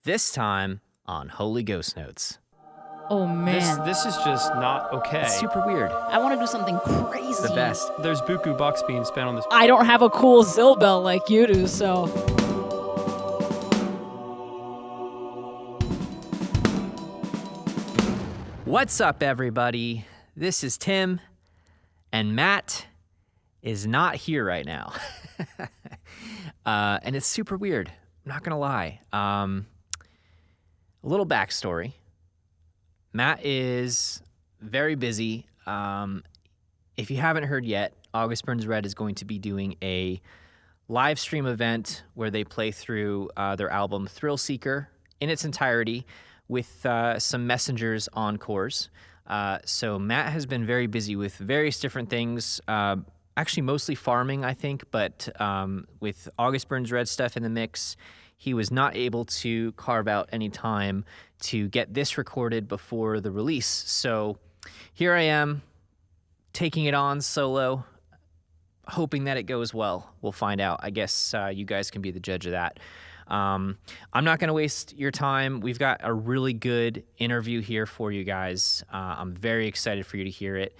This time on Holy Ghost Notes. Oh man, This is just not okay. It's super weird. I want to do something crazy. The best. There's buku bucks being spent on this. I don't have a cool Zill bell like you do, so. What's up, everybody? This is Tim, and Matt is not here right now. And it's super weird. I'm not going to lie. A little backstory. Matt is very busy. If you haven't heard yet, August Burns Red is going to be doing a live stream event where they play through their album Thrill Seeker in its entirety with some Messengers encores. So Matt has been very busy with various different things, actually mostly farming, I think, but with August Burns Red stuff in the mix, he was not able to carve out any time to get this recorded before the release. So here I am, taking it on solo, hoping that it goes well. We'll find out. I guess you guys can be the judge of that. I'm not going to waste your time. We've got a really good interview here for you guys. I'm very excited for you to hear it.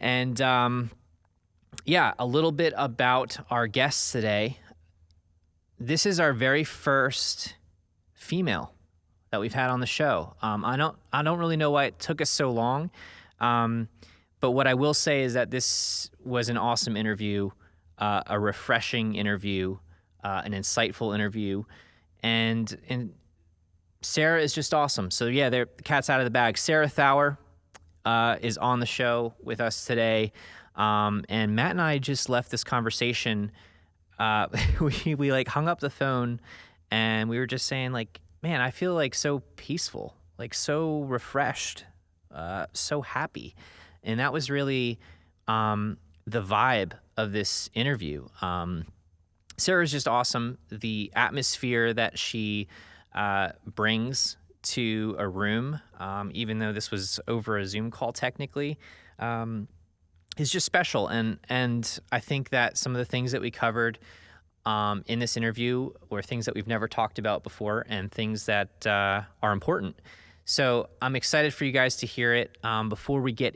And a little bit about our guests today. This is our very first female that we've had on the show. I don't really know why it took us so long. But what I will say is that this was an awesome interview, a refreshing interview, an insightful interview, and Sarah is just awesome. So yeah, the cat's out of the bag. Sarah Thawer is on the show with us today, and Matt and I just left this conversation. We like hung up the phone, and we were just saying like, man, I feel like so peaceful, like so refreshed, so happy, and that was really the vibe of this interview. Sarah's just awesome. The atmosphere that she brings to a room, even though this was over a Zoom call technically, is just special. And I think that some of the things that we covered in this interview were things that we've never talked about before and things that are important. So I'm excited for you guys to hear it. Before we get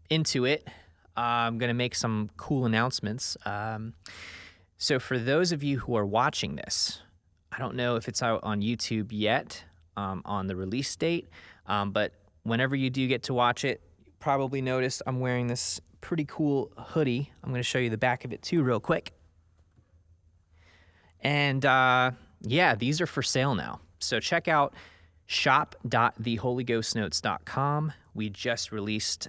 into it, I'm going to make some cool announcements. So for those of you who are watching this, I don't know if it's out on YouTube yet on the release date, but whenever you do get to watch it, you probably noticed I'm wearing this pretty cool hoodie. I'm going to show you the back of it too real quick. And these are for sale now. So check out shop.theholyghostnotes.com. We just released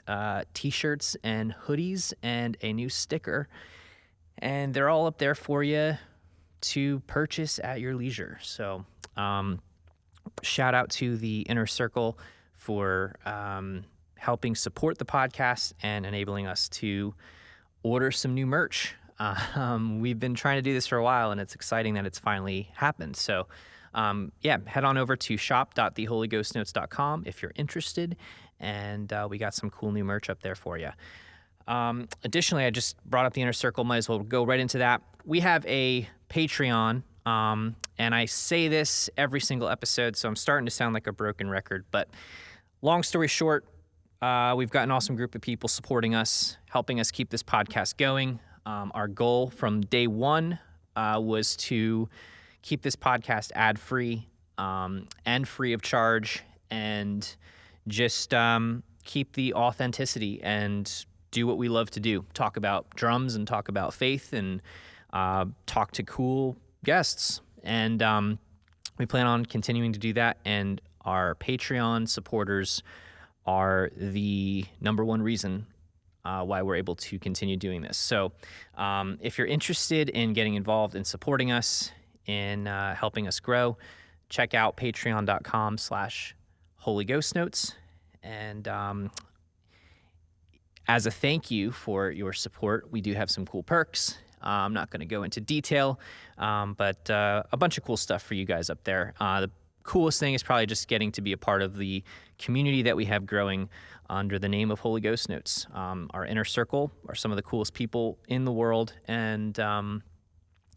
t-shirts and hoodies and a new sticker. And they're all up there for you to purchase at your leisure. So shout out to the Inner Circle for helping support the podcast and enabling us to order some new merch. We've been trying to do this for a while, and it's exciting that it's finally happened. So head on over to shop.theholyghostnotes.com if you're interested. And we got some cool new merch up there for you. Additionally, I just brought up the Inner Circle. Might as well go right into that. We have a Patreon, and I say this every single episode, so I'm starting to sound like a broken record. But long story short, we've got an awesome group of people supporting us, helping us keep this podcast going. Our goal from day one was to keep this podcast ad-free and free of charge, and just keep the authenticity and do what we love to do, talk about drums and talk about faith and talk to cool guests. And we plan on continuing to do that, and our Patreon supporters are the number one reason why we're able to continue doing this. So if you're interested in getting involved in supporting us, in helping us grow, check out patreon.com/holyghostnotes. And as a thank you for your support, we do have some cool perks. I'm not going to go into detail, but a bunch of cool stuff for you guys up there. The coolest thing is probably just getting to be a part of the community that we have growing under the name of Holy Ghost Notes. Our Inner Circle are some of the coolest people in the world, and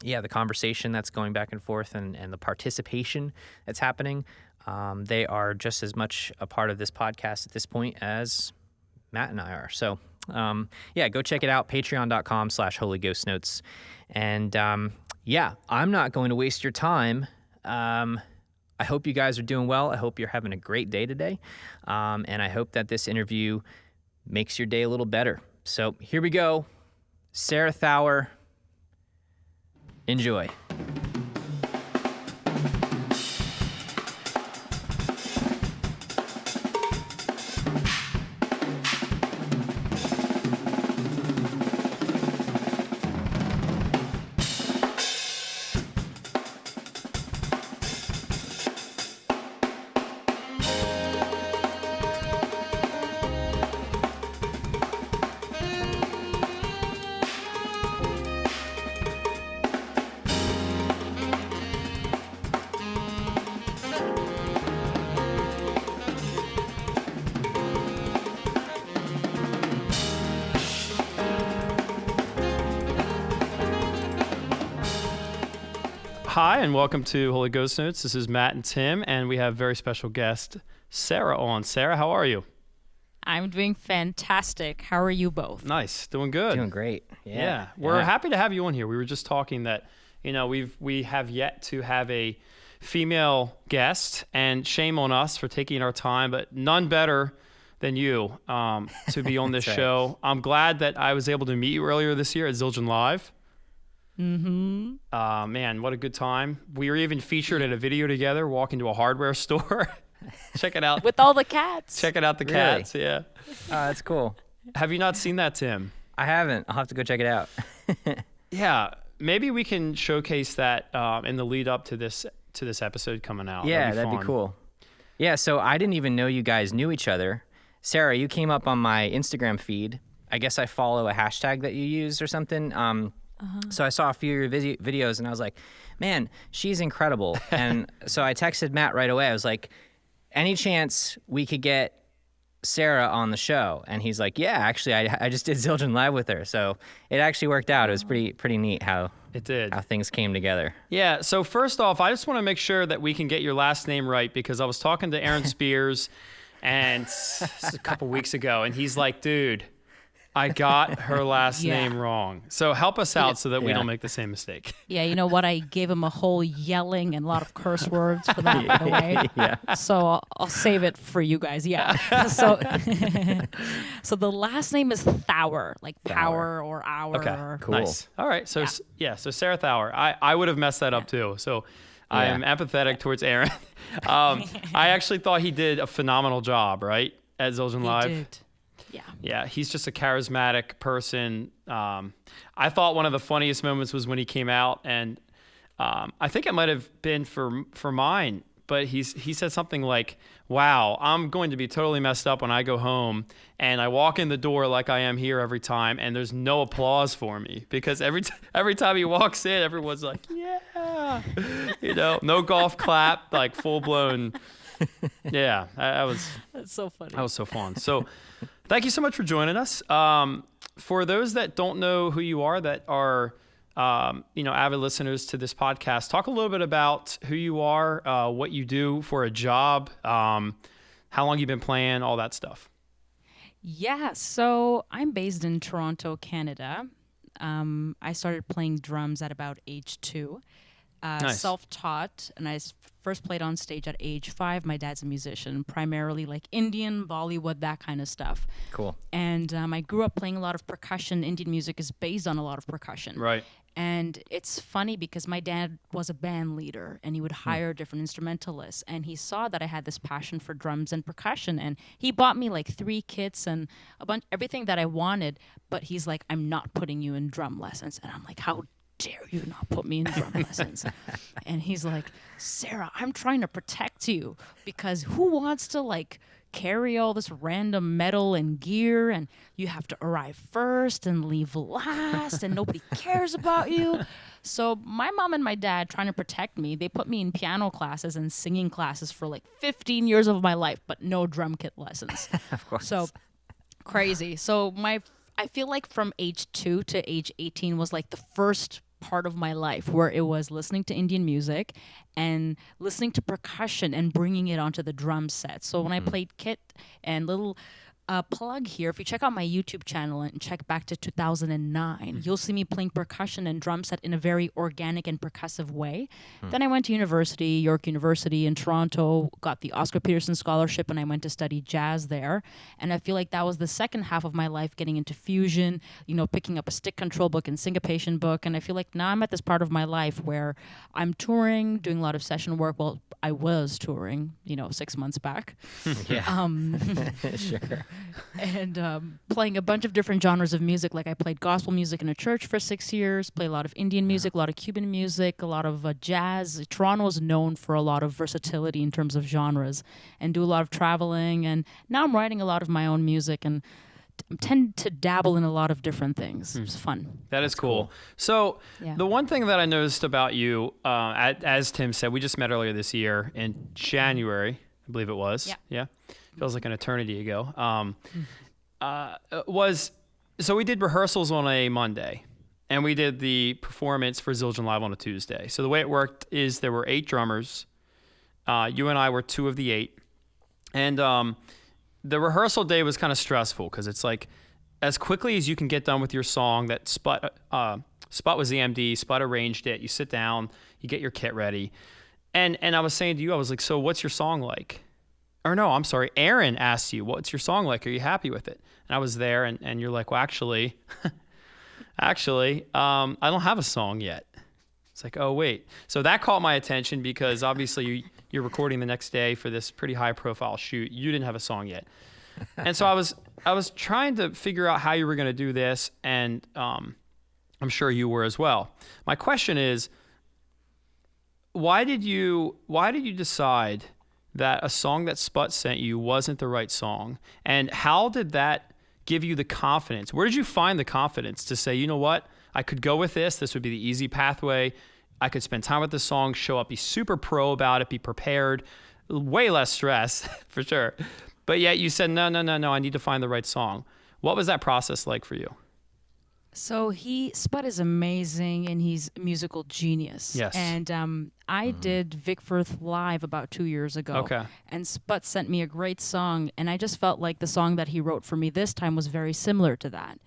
the conversation that's going back and forth and the participation that's happening, they are just as much a part of this podcast at this point as Matt and I are. So, go check it out, patreon.com/holyghostnotes. And I'm not going to waste your time. I hope you guys are doing well. I hope you're having a great day today. And I hope that this interview makes your day a little better. So here we go. Sarah Thawer. Enjoy. Hi, and welcome to Holy Ghost Notes. This is Matt and Tim, and we have very special guest, Sarah, on. Sarah, how are you? I'm doing fantastic. How are you both? Nice. Doing good. Doing great. Yeah. We're happy to have you on here. We were just talking that, we have yet to have a female guest, and shame on us for taking our time, but none better than you to be on this show. I'm glad that I was able to meet you earlier this year at Zildjian Live. Mm-hmm. Man, what a good time. We were even featured at a video together, walking to a hardware store. Check it out. With all the cats. Check it out, the Really? cats. Yeah. That's cool. Have you not seen that, Tim? I haven't. I'll have to go check it out. Yeah. Maybe we can showcase that in the lead up to this episode coming out. That'd be fun. cool. Yeah, so I didn't even know you guys knew each other. Sarah, you came up on my Instagram feed. I guess I follow a hashtag that you use or something. So I saw a few of your videos and I was like, man, she's incredible. And so I texted Matt right away. I was like, any chance we could get Sarah on the show? And he's like, yeah, actually, I just did Zildjian Live with her. So it actually worked out. It was pretty neat how It did. how things came together. Yeah. So first off, I just want to make sure that we can get your last name right, because I was talking to Aaron Spears and a couple weeks ago, and he's like, dude, I got her last name wrong. So help us out so that we don't make the same mistake. Yeah, you know what? I gave him a whole yelling and a lot of curse words for that, by the way. Yeah. So I'll save it for you guys. Yeah. So so the last name is Thawer, like power or hour. Okay. Or, Cool. Nice. All right. So so Sarah Thawer. I would have messed that up too. So I am empathetic towards Aaron. I actually thought he did a phenomenal job, right, at Zildjian He Live. did. Yeah. Yeah, he's just a charismatic person. I thought one of the funniest moments was when he came out, and I think it might have been for mine, but he said something like, wow, I'm going to be totally messed up when I go home, and I walk in the door like I am here every time, and there's no applause for me, because every time he walks in, everyone's like, yeah, no golf clap, like full blown. Yeah, That's so funny. that was so fun. So thank you so much for joining us. For those that don't know who you are, that are avid listeners to this podcast, talk a little bit about who you are, what you do for a job, how long you've been playing, all that stuff. Yeah, so I'm based in Toronto, Canada. I started playing drums at about age 2. Nice. Self-taught, and I first played on stage at age 5. My dad's a musician, primarily like Indian, Bollywood, that kind of stuff. Cool. And I grew up playing a lot of percussion. Indian music is based on a lot of percussion. Right. And it's funny because my dad was a band leader, and he would hire different instrumentalists, and he saw that I had this passion for drums and percussion, and he bought me like 3 kits and everything that I wanted, but he's like, I'm not putting you in drum lessons. And I'm like, how dare you not put me in drum lessons? And he's like, Sarah, I'm trying to protect you, because who wants to like carry all this random metal and gear, and you have to arrive first and leave last, and nobody cares about you. So my mom and my dad, trying to protect me, they put me in piano classes and singing classes for like 15 years of my life, but no drum kit lessons. Of course. So crazy. So I feel like from age 2 to age 18 was like the first part of my life where it was listening to Indian music and listening to percussion and bringing it onto the drum set. So when I played kit and little plug here, if you check out my YouTube channel and check back to 2009, you'll see me playing percussion and drum set in a very organic and percussive way. Then I went to university, York University in Toronto, got the Oscar Peterson Scholarship, and I went to study jazz there. And I feel like that was the second half of my life, getting into fusion, picking up a stick control book and syncopation book. And I feel like now I'm at this part of my life where I'm touring, doing a lot of session work. Well, I was touring, 6 months back. Yeah. Sure. And playing a bunch of different genres of music. Like I played gospel music in a church for 6 years, play a lot of Indian music, a lot of Cuban music, a lot of jazz. Toronto is known for a lot of versatility in terms of genres, and do a lot of traveling. And now I'm writing a lot of my own music and tend to dabble in a lot of different things. It's fun. That's cool. So the one thing that I noticed about you, as Tim said, we just met earlier this year in January, I believe it was. Yeah. Feels like an eternity ago. So we did rehearsals on a Monday, and we did the performance for Zildjian Live on a Tuesday. So the way it worked is there were 8 drummers. You and I were 2 of the 8. And the rehearsal day was kind of stressful because it's like as quickly as you can get done with your song that Sput was the MD, Sput arranged it, you sit down, you get your kit ready. And I was saying to you, I was like, so what's your song like? Or no, I'm sorry, Aaron asked you, what's your song like? Are you happy with it? And I was there, and you're like, well, actually, I don't have a song yet. It's like, oh, wait. So that caught my attention because obviously you're recording the next day for this pretty high-profile shoot. You didn't have a song yet. And so I was trying to figure out how you were going to do this, and I'm sure you were as well. My question is, why did you decide that a song that Sput sent you wasn't the right song? And how did that give you the confidence? Where did you find the confidence to say, you know what, I could go with this. This would be the easy pathway. I could spend time with the song, show up, be super pro about it, be prepared, way less stress for sure. But yet you said, no, I need to find the right song. What was that process like for you? So Spud is amazing, and he's a musical genius. Yes. And I did Vic Firth live about 2 years ago. Okay. And Spud sent me a great song, and I just felt like the song that he wrote for me this time was very similar to that.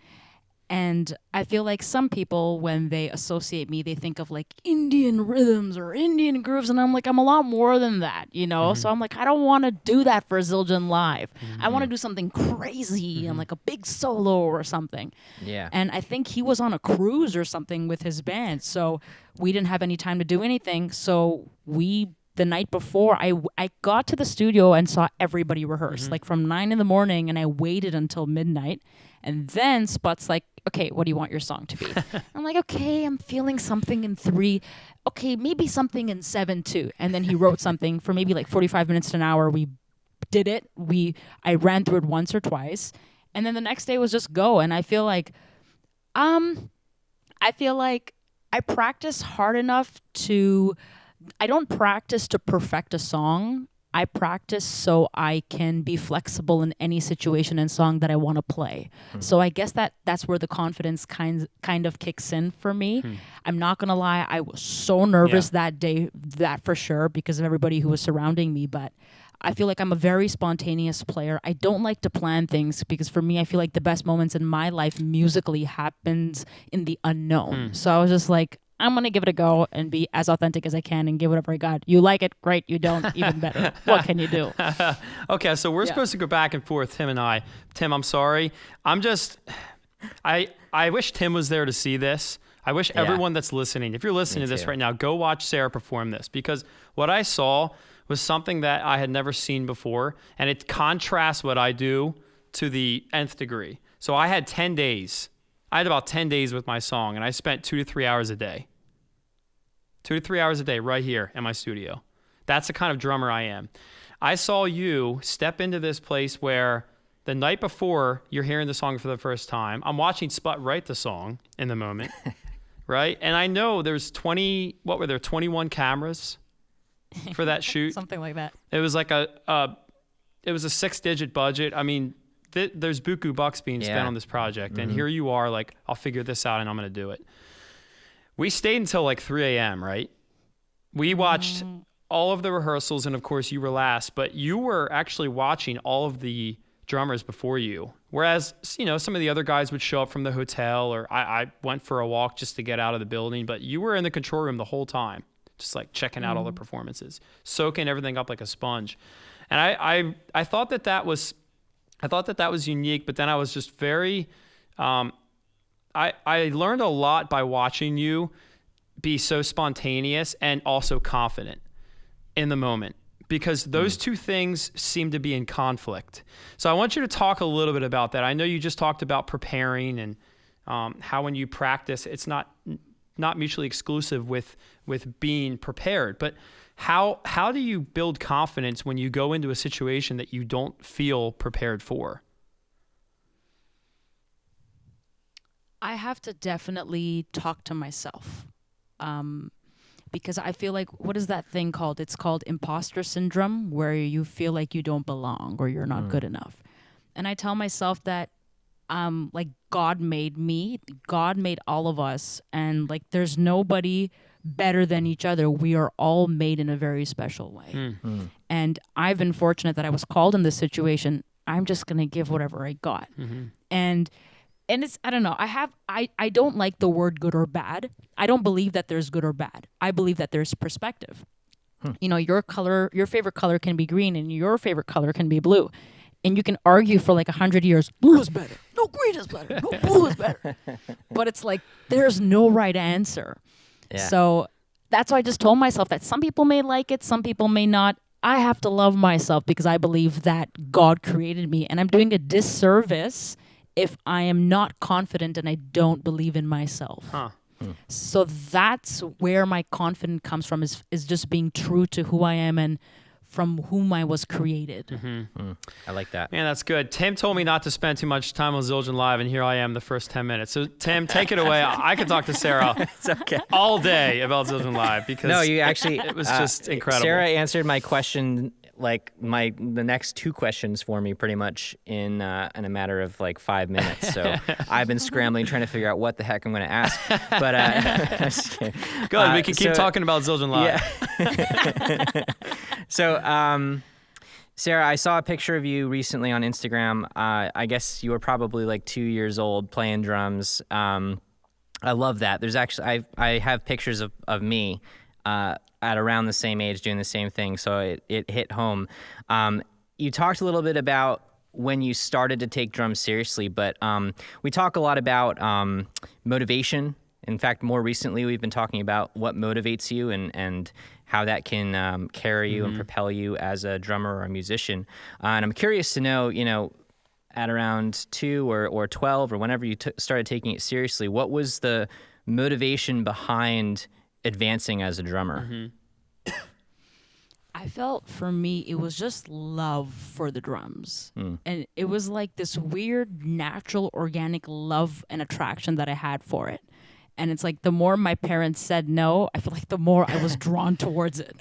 And I feel like some people, when they associate me, they think of like Indian rhythms or Indian grooves. And I'm like, I'm a lot more than that, So I'm like, I don't want to do that for Zildjian Live. I want to do something crazy and like a big solo or something. Yeah. And I think he was on a cruise or something with his band. So we didn't have any time to do anything. So the night before, I got to the studio and saw everybody rehearse, like from 9 a.m, and I waited until midnight. And then Sput's like, okay, what do you want your song to be? I'm like, okay, I'm feeling something in 3. Okay, maybe something in 7 too. And then he wrote something for maybe like 45 minutes to an hour. We did it. I ran through it once or twice. And then the next day was just go. And I feel like I practice hard enough I don't practice to perfect a song. I practice so I can be flexible in any situation and song that I want to play. So I guess that's where the confidence kind of kicks in for me. I'm not going to lie. I was so nervous that day, that for sure, because of everybody who was surrounding me. But I feel like I'm a very spontaneous player. I don't like to plan things because for me, I feel like the best moments in my life musically happens in the unknown. So I was just like, I'm going to give it a go and be as authentic as I can and give whatever I got. You like it? Great. You don't? Even better. What can you do? Okay, so we're supposed to go back and forth, Tim and I. Tim, I'm sorry. I wish Tim was there to see this. I wish everyone that's listening, if you're listening to this right now, go watch Sarah perform this, because what I saw was something that I had never seen before, and it contrasts what I do to the nth degree. So I had 10 days. I had about 10 days with my song, and I spent 2 to 3 hours a day. 2 to 3 hours a day right here in my studio. That's the kind of drummer I am. I saw you step into this place where the night before you're hearing the song for the first time, I'm watching Sput write the song in the moment, right? And I know there's 21 cameras for that shoot? Something like that. It was like it was a 6-digit budget. I mean, there's buku bucks being spent on this project, and here you are like, I'll figure this out and I'm going to do it. we stayed until like 3 a.m., right? We watched all of the rehearsals, and of course you were last, but you were actually watching all of the drummers before you. Whereas, some of the other guys would show up from the hotel, or I went for a walk just to get out of the building, but you were in the control room the whole time, just like checking out all the performances, soaking everything up like a sponge. And I thought that was unique, but then I was just very, I learned a lot by watching you be so spontaneous and also confident in the moment, because those two things seem to be in conflict. So I want you to talk a little bit about that. I know you just talked about preparing and how when you practice, it's not mutually exclusive with being prepared. But how do you build confidence when you go into a situation that you don't feel prepared for? I have to definitely talk to myself. Because I feel like, what is that thing called? It's called imposter syndrome, where you feel like you don't belong or you're not good enough. And I tell myself that, like, God made me, God made all of us, and like, there's nobody better than each other. We are all made in a very special way. And I've been fortunate that I was called in this situation. I'm just going to give whatever I got. And it's, I don't know, I don't like the word good or bad. I don't believe that there's good or bad. I believe that there's perspective. Your favorite color can be green and your favorite color can be blue. And you can argue for like 100 years, blue is better, no, green is better, no, blue is better. But it's like, there's no right answer. Yeah. So that's why I just told myself that some people may like it, some people may not. I have to love myself because I believe that God created me, and I'm doing a disservice if I am not confident and I don't believe in myself. So that's where my confidence comes from, is just being true to who I am and from whom I was created. I like that. Man, that's good. Tim told me not to spend too much time on Zildjian Live, and here I am the first 10 minutes. So, Tim, take it away. I could talk to Sarah It's okay. all day about Zildjian Live, because No, you actually, it was just incredible. Sarah answered my question, like the next two questions for me pretty much in a matter of like 5 minutes. So I've been scrambling trying to figure out what the heck I'm going to ask. But I'm just kidding. Good. We can keep talking about Zildjian Live. Yeah. So, Sarah, I saw a picture of you recently on Instagram. I guess you were probably like 2 years old playing drums. I love that. There's actually, I have pictures of me at around the same age doing the same thing, so it hit home. You talked a little bit about when you started to take drums seriously, but we talk a lot about motivation. In fact, more recently, we've been talking about what motivates you and how that can carry you and propel you as a drummer or a musician. And I'm curious to know, at around 2 or 12 or whenever you started taking it seriously, what was the motivation behind advancing as a drummer? I felt, for me, it was just love for the drums. And it was like this weird, natural, organic love and attraction that I had for it. And it's like, the more my parents said no, I feel like the more I was drawn towards it.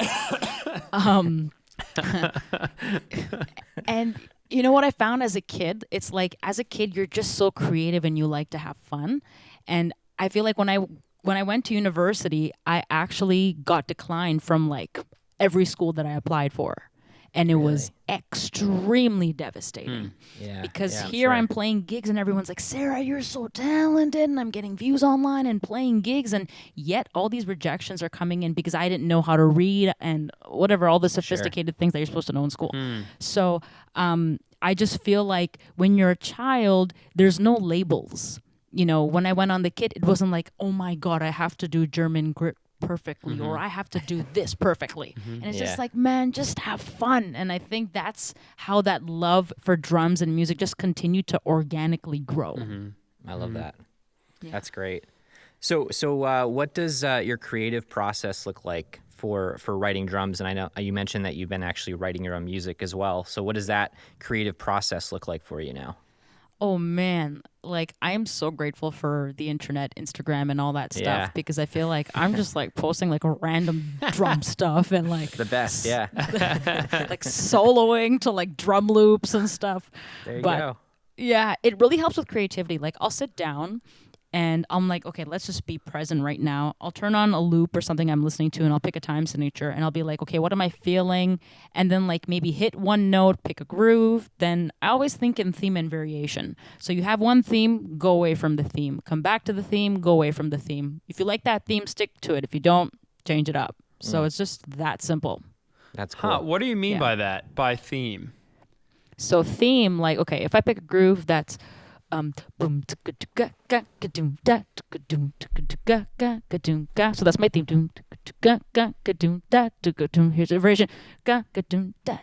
And you know what I found as a kid? It's like, as a kid, you're just so creative and you like to have fun. And I feel like when I went to university, I actually got declined from like every school that I applied for. And it was extremely devastating. Because here I'm playing gigs and everyone's like, Sarah, you're so talented. And I'm getting views online and playing gigs. And yet all these rejections are coming in because I didn't know how to read and whatever, all the sophisticated things that you're supposed to know in school. So I just feel like when you're a child, there's no labels. When I went on the kit, it wasn't like, oh my God, I have to do German grip perfectly or I have to do this perfectly. And it's just like, man, just have fun. And I think that's how that love for drums and music just continued to organically grow. I love that. That's great. So what does your creative process look like for writing drums? And I know you mentioned that you've been actually writing your own music as well. So what does that creative process look like for you now? Oh man, like I am so grateful for the internet, Instagram and all that stuff because I feel like I'm just like posting like a random drum stuff and like the best, like soloing to like drum loops and stuff. There you go. Yeah, it really helps with creativity. Like I'll sit down and I'm like, okay, let's just be present right now. I'll turn on a loop or something I'm listening to, and I'll pick a time signature, and I'll be like, okay, what am I feeling? And then like maybe hit one note, pick a groove. Then I always think in theme and variation. So you have one theme, go away from the theme. Come back to the theme, go away from the theme. If you like that theme, stick to it. If you don't, change it up. So it's just that simple. That's cool. What do you mean Yeah. by that? By theme? So theme, like, okay, if I pick a groove that's boom ticka ticka ga ga doom da ticka doom ticka ticka ga ga doom ga. So that's my theme. Doom ticka ticka ga ga doom da ticka doom. Here's a version. Ga ga doom da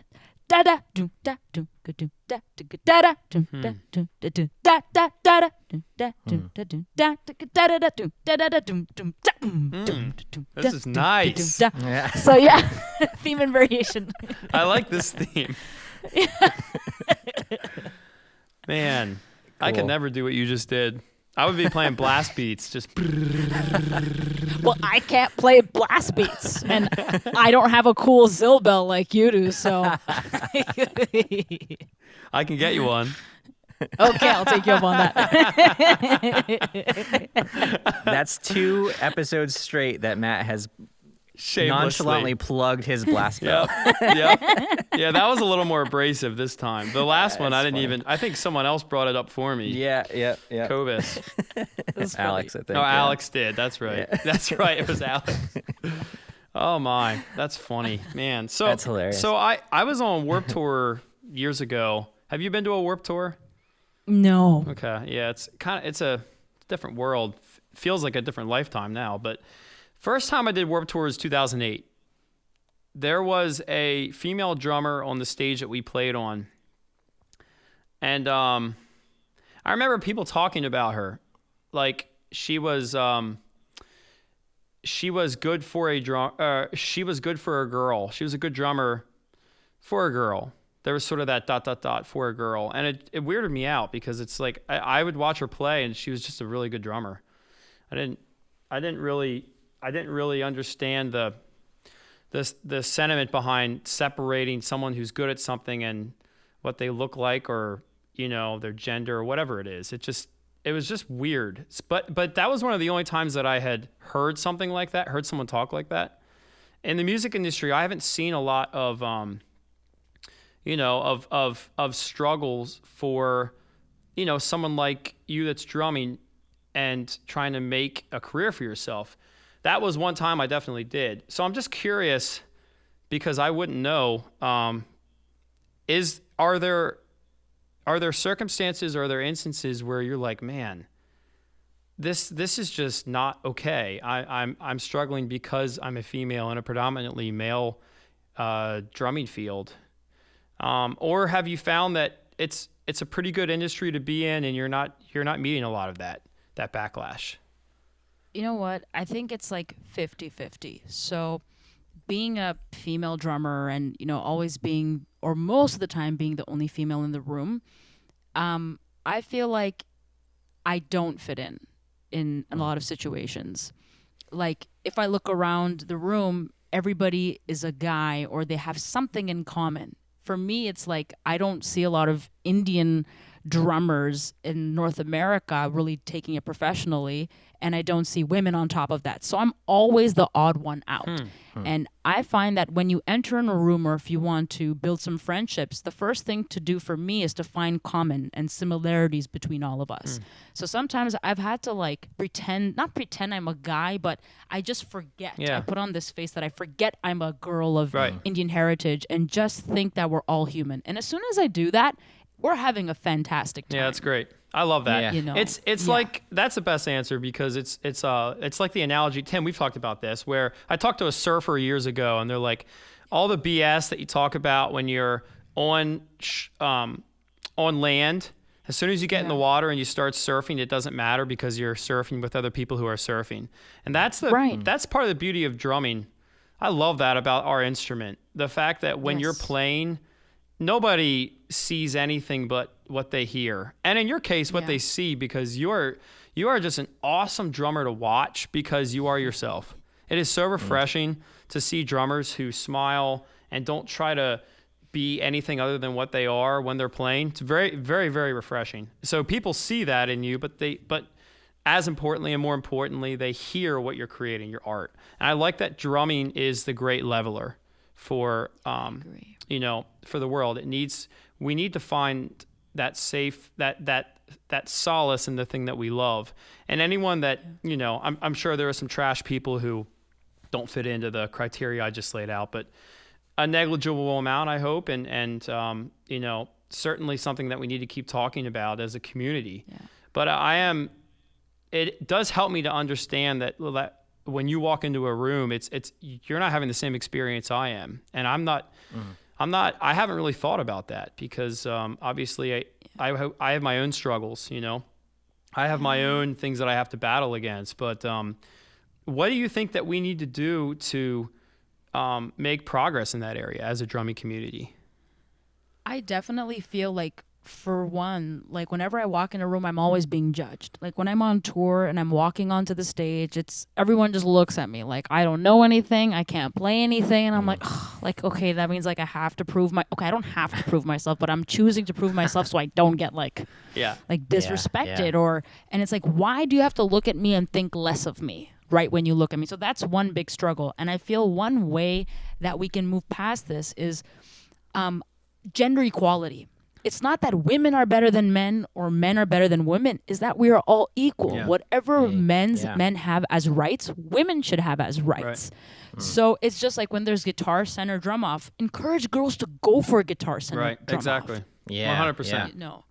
da da doom da doom ga doom da ticka da da doom da doom da doom da da da da doom da doom da doom da ticka da da da doom da da da doom doom da doom doom. This is nice. Yeah. So yeah, theme and variation. I like this theme. Man, I could Cool. never do what you just did. I would be playing blast beats, just Well, I can't play blast beats, and I don't have a cool Zill bell like you do. So, I can get you one. okay, I'll take you up on that. That's 2 episodes straight that Matt has Shamelessly. nonchalantly plugged his blast bell. Yep. Yeah, that was a little more abrasive this time. The last one, I That's didn't funny. even. I think someone else brought it up for me. Yeah. Kovis. Alex, I think. Oh, yeah. Alex did. That's right. Yeah. That's right. It was Alex. Oh my, that's funny, man. So That's hilarious. So I was on Warped Tour years ago. Have you been to a Warped Tour? No. Okay, yeah, it's a different world. Feels like a different lifetime now. But first time I did Warped Tour was 2008. There was a female drummer on the stage that we played on, and I remember people talking about her, like she was good for a she was good for a girl. She was a good drummer for a girl. There was sort of that ... for a girl, and it weirded me out because it's like I would watch her play, and she was just a really good drummer. I didn't really understand the sentiment behind separating someone who's good at something and what they look like, or their gender or whatever it is. It was just weird. But that was one of the only times that I had heard something like that, heard someone talk like that. In the music industry, I haven't seen a lot of of struggles for someone like you that's drumming and trying to make a career for yourself. That was one time I definitely did. So I'm just curious, because I wouldn't know. Are there circumstances, or are there instances where you're like, man, this is just not okay. I'm struggling because I'm a female in a predominantly male drumming field. Or have you found that it's a pretty good industry to be in, and you're not meeting a lot of that backlash? You know what? I think it's like 50-50. So being a female drummer and, always being, or most of the time being the only female in the room, I feel like I don't fit in a lot of situations. Like if I look around the room, everybody is a guy or they have something in common. For me, it's like I don't see a lot of Indian drummers in North America really taking it professionally, and I don't see women on top of that. So I'm always the odd one out. And I find that when you enter in a room, or if you want to build some friendships, the first thing to do for me is to find common and similarities between all of us. So sometimes I've had to like not pretend I'm a guy, but I just forget. Yeah. I put on this face that I forget I'm a girl of Right. Indian heritage and just think that we're all human. And as soon as I do that, we're having a fantastic time. Yeah, that's great. I love that. Yeah. It's Yeah. like, that's the best answer, because it's like the analogy, Tim, we've talked about this, where I talked to a surfer years ago, and they're like, all the BS that you talk about when you're on land, as soon as you get in the water and you start surfing, it doesn't matter, because you're surfing with other people who are surfing. And that's that's part of the beauty of drumming. I love that about our instrument. The fact that when you're playing, nobody sees anything but what they hear. And in your case, what they see, because you are just an awesome drummer to watch, because you are yourself. It is so refreshing to see drummers who smile and don't try to be anything other than what they are when they're playing. It's very, very, very refreshing. So people see that in you, but as importantly and more importantly, they hear what you're creating, your art. And I like that drumming is the great leveler for, you know, for the world. We need to find that safe, that solace in the thing that we love. And anyone that, you know, I'm sure there are some trash people who don't fit into the criteria I just laid out, but a negligible amount, I hope. And you know, certainly something that we need to keep talking about as a community. Yeah. But it does help me to understand that when you walk into a room, you're not having the same experience I am. And I haven't really thought about that because obviously I have my own struggles, you know. I have my own things that I have to battle against. But what do you think that we need to do to make progress in that area as a drumming community? I definitely feel like, for one, like whenever I walk in a room, I'm always being judged. Like when I'm on tour and I'm walking onto the stage, everyone just looks at me like I don't know anything, I can't play anything, and I'm like, okay, that means like I have to prove I don't have to prove myself, but I'm choosing to prove myself so I don't get like disrespected and it's like, why do you have to look at me and think less of me right when you look at me? So that's one big struggle, and I feel one way that we can move past this is gender equality. It's not that women are better than men or men are better than women. Is that we are all equal. Yeah. Whatever men have as rights, women should have as rights. Right. So it's just like when there's guitar center drum off, encourage girls to go for a guitar center drum exactly. off. Yeah, 100%. No,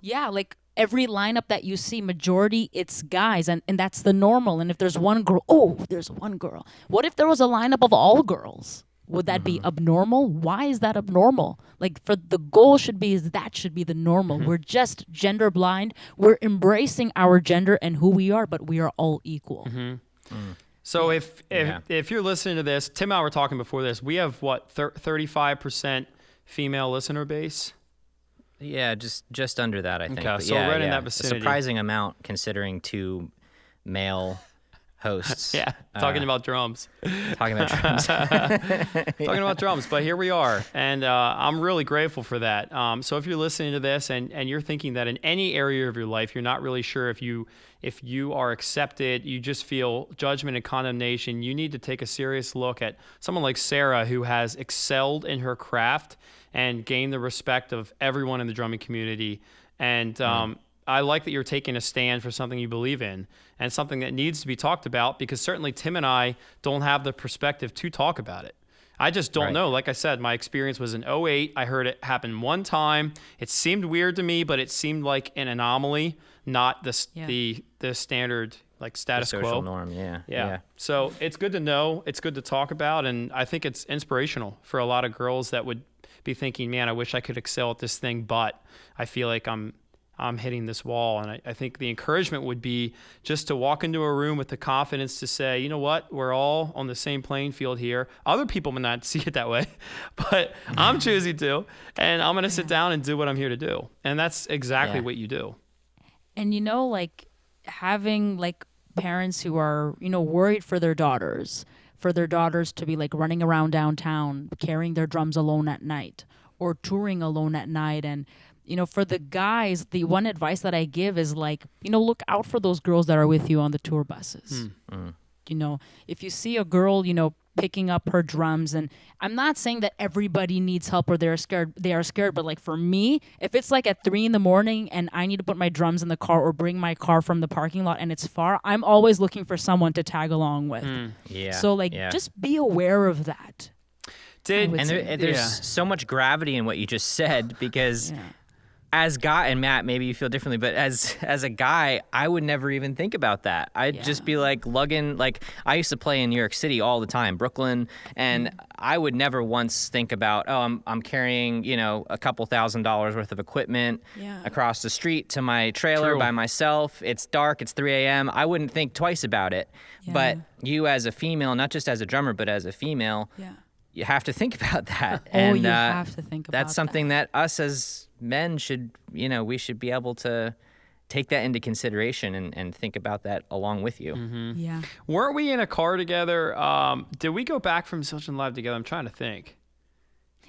yeah, like every lineup that you see, majority it's guys, and that's the normal. And if there's one girl, there's one girl. What if there was a lineup of all girls? Would that be abnormal? Why is that abnormal? Like, for the goal should be that should be the normal. We're just gender blind. We're embracing our gender and who we are, but we are all equal. So if you're listening to this, Tim and I were talking before this. We have 35% female listener base. Yeah, just under that, I think. Okay, but so right in that vicinity. A surprising amount considering 2 male hosts. Yeah, talking about drums. Talking about drums. Talking about drums, but here we are, and I'm really grateful for that. So if you're listening to this and you're thinking that in any area of your life, you're not really sure if you are accepted, you just feel judgment and condemnation, you need to take a serious look at someone like Sarah, who has excelled in her craft and gained the respect of everyone in the drumming community. And I like that you're taking a stand for something you believe in and something that needs to be talked about, because certainly Tim and I don't have the perspective to talk about it. I just don't know. Like I said, my experience was in 2008. I heard it happen one time. It seemed weird to me, but it seemed like an anomaly, not the standard like status quo. The social norm, yeah. So it's good to know. It's good to talk about, and I think it's inspirational for a lot of girls that would be thinking, man, I wish I could excel at this thing, but I feel like I'm hitting this wall. And I think the encouragement would be just to walk into a room with the confidence to say, you know what, we're all on the same playing field here. Other people may not see it that way, but I'm choosing to, and I'm going to sit down and do what I'm here to do. And that's exactly what you do. And, you know, like having like parents who are, you know, worried for their daughters to be like running around downtown, carrying their drums alone at night or touring alone at night. And, you know, for the guys, the one advice that I give is like, you know, look out for those girls that are with you on the tour buses. You know, if you see a girl, you know, picking up her drums, and I'm not saying that everybody needs help or they are scared, but like for me, if it's like at 3 a.m. and I need to put my drums in the car or bring my car from the parking lot and it's far, I'm always looking for someone to tag along with. So like, just be aware of that. There's so much gravity in what you just said, because as guy, and Matt, maybe you feel differently, but as a guy, I would never even think about that. I'd just be like lugging, like I used to play in New York City all the time, Brooklyn, and I would never once think about, I'm carrying, you know, a couple $1,000s worth of equipment across the street to my trailer by myself. It's dark, it's 3 a.m. I wouldn't think twice about it. But you as a female, not just as a drummer, but as a female, you have to think about that. And you have to think about that's something that us as men should, you know, we should be able to take that into consideration and think about that along with you. Weren't we in a car together? Did we go back from Zildjian Live together? I'm trying to think.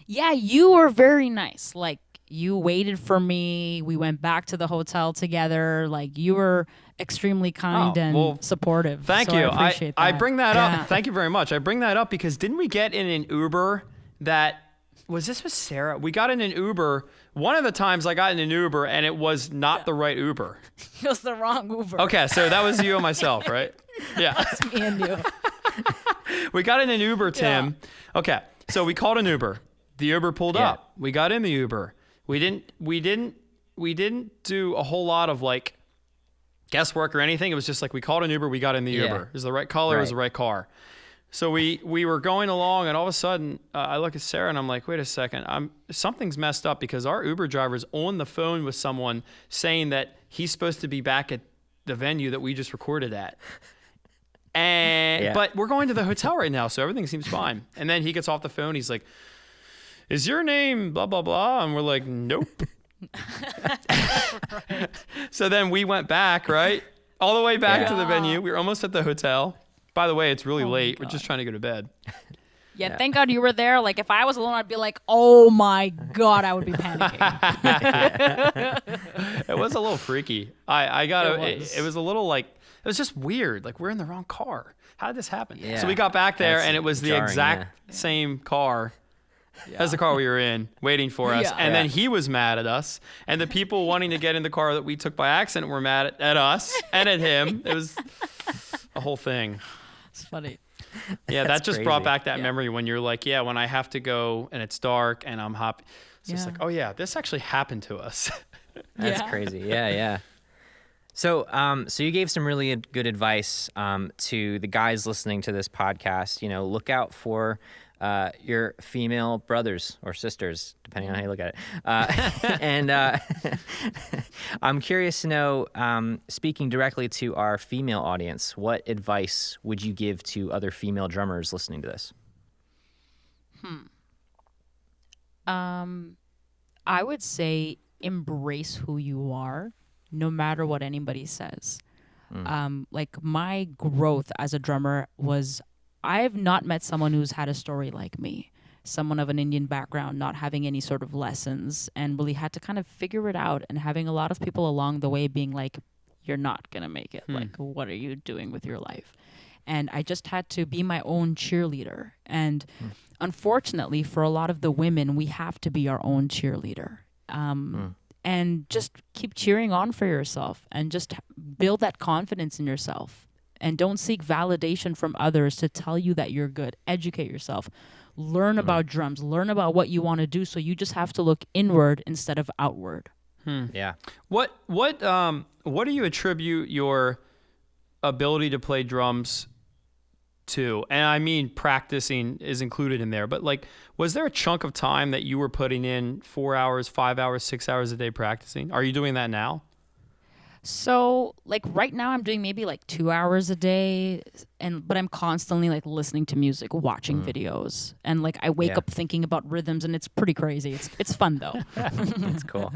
Yeah, you were very nice. Like, you waited for me. We went back to the hotel together. Like, you were extremely kind and well, supportive. Thank so you. I appreciate I that. bring that Yeah. up. Thank you very much. I bring that up because didn't we get in an Uber that was this with Sarah? We got in an Uber. One of the times I got in an Uber and it was not the right Uber. It was the wrong Uber. Okay, so that was you and myself, right? Yeah. That's me and you. We got in an Uber, Tim. Yeah. Okay, so we called an Uber. The Uber pulled up. We got in the Uber. We didn't do a whole lot of like guesswork or anything. It was just like we called an Uber, we got in the Uber. It was the right color, it was the right car. So we were going along, and all of a sudden, I look at Sarah, and I'm like, wait a second, something's messed up because our Uber driver's on the phone with someone saying that he's supposed to be back at the venue that we just recorded at. And but we're going to the hotel right now, so everything seems fine. And then he gets off the phone, he's like, is your name blah, blah, blah? And we're like, nope. So then we went back, right? All the way back to the venue. We were almost at the hotel. By the way, it's really late. We're just trying to go to bed. Yeah, thank God you were there. Like, if I was alone, I'd be like, oh my God, I would be panicking. It was a little freaky. It was a little like, it was just weird. Like, we're in the wrong car. How did this happen? Yeah. So we got back there, and it was the jarring, exact same car as the car we were in, waiting for us. And then he was mad at us. And the people wanting to get in the car that we took by accident were mad at us and at him. It was a whole thing. It's funny. Yeah, that just crazy. brought back that memory when you're like, yeah, when I have to go and it's dark and I'm happy. It's just like, oh yeah, this actually happened to us. That's crazy. Yeah. So, so you gave some really good advice to the guys listening to this podcast. You know, look out for your female brothers or sisters, depending on how you look at it. And I'm curious to know, speaking directly to our female audience, what advice would you give to other female drummers listening to this? I would say embrace who you are, no matter what anybody says. Like, my growth as a drummer was, I've not met someone who's had a story like me, someone of an Indian background, not having any sort of lessons, and really had to kind of figure it out, and having a lot of people along the way being like, you're not going to make it. Like, what are you doing with your life? And I just had to be my own cheerleader. And unfortunately, for a lot of the women, we have to be our own cheerleader. And just keep cheering on for yourself and just build that confidence in yourself. And don't seek validation from others to tell you that you're good. Educate yourself. Learn about drums. Learn about what you want to do. So you just have to look inward instead of outward. Yeah. What do you attribute your ability to play drums to? And I mean, practicing is included in there, but like, was there a chunk of time that you were putting in 4 hours, 5 hours, 6 hours a day practicing? Are you doing that now? So, like, right now I'm doing maybe like 2 hours a day, but I'm constantly like listening to music, watching videos, and like I wake up thinking about rhythms, and it's pretty crazy. It's fun though. That's cool.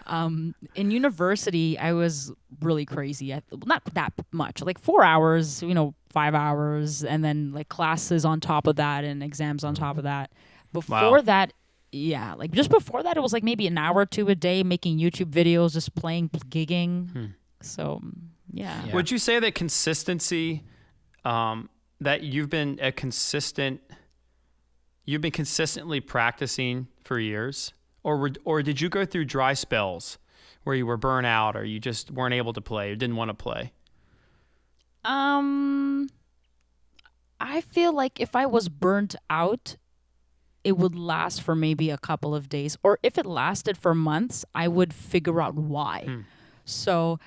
In university, I was really crazy. Not that much, like 4 hours, 5 hours, and then like classes on top of that and exams on top of that. Before that, like just before that, it was like maybe an hour or two a day making YouTube videos, just playing, gigging. So, yeah. Would you say that consistency, that you've been consistently practicing for years, or did you go through dry spells where you were burnt out, or you just weren't able to play or didn't want to play? I feel like if I was burnt out, it would last for maybe a couple of days. Or if it lasted for months, I would figure out why. So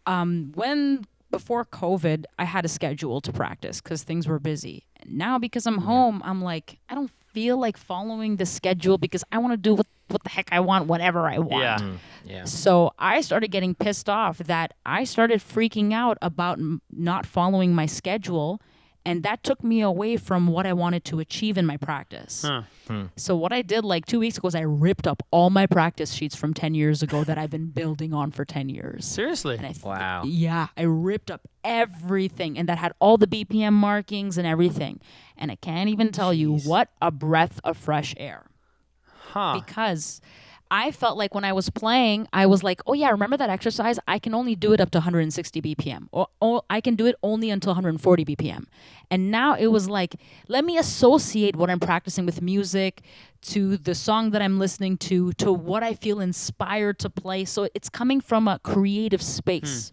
before COVID, I had a schedule to practice because things were busy. Now, because I'm home, I'm like, I don't feel like following the schedule because I want to do what the heck I want, whatever I want. Yeah. So I started getting pissed off that I started freaking out about not following my schedule. And that took me away from what I wanted to achieve in my practice. So what I did like 2 weeks ago is I ripped up all my practice sheets from 10 years ago that I've been building on for 10 years. Seriously? Wow. Yeah, I ripped up everything, and that had all the BPM markings and everything. And I can't even tell you what a breath of fresh air. Because I felt like when I was playing, I was like, oh yeah, remember that exercise? I can only do it up to 160 BPM, or I can do it only until 140 BPM. And now it was like, let me associate what I'm practicing with music to the song that I'm listening to what I feel inspired to play. So it's coming from a creative space.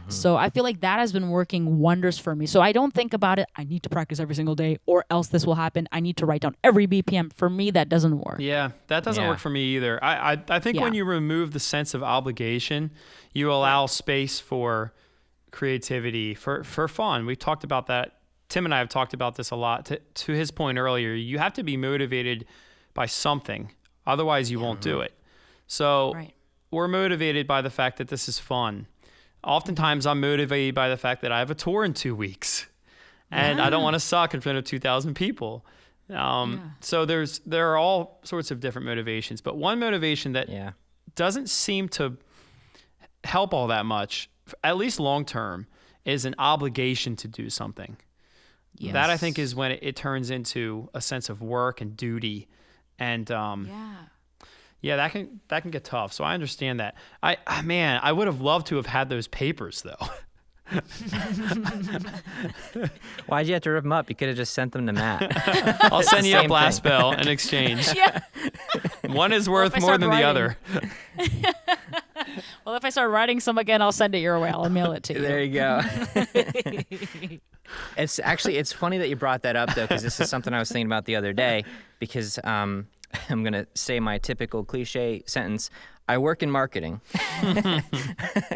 So I feel like that has been working wonders for me. So I don't think about it, I need to practice every single day or else this will happen. I need to write down every BPM. For me, that doesn't work. Yeah, that doesn't work for me either. I think when you remove the sense of obligation, you allow space for creativity, for fun. We've talked about that. Tim and I have talked about this a lot. To his point earlier, you have to be motivated by something. Otherwise, you won't do it. So we're motivated by the fact that this is fun. Oftentimes, I'm motivated by the fact that I have a tour in 2 weeks, and I don't want to suck in front of 2,000 people. So there are all sorts of different motivations, but one motivation that doesn't seem to help all that much, at least long term, is an obligation to do something. Yes. That I think is when it turns into a sense of work and duty, and yeah, that can get tough. So I understand that. I would have loved to have had those papers though. Why'd you have to rip them up? You could have just sent them to Matt. I'll send you a blast bell in exchange. Yeah. One is worth more than the other. Well, if I start writing some again, I'll send it your way. I'll mail it to you. There you go. It's funny that you brought that up though, because this is something I was thinking about the other day. Because I'm gonna say my typical cliche sentence. I work in marketing. I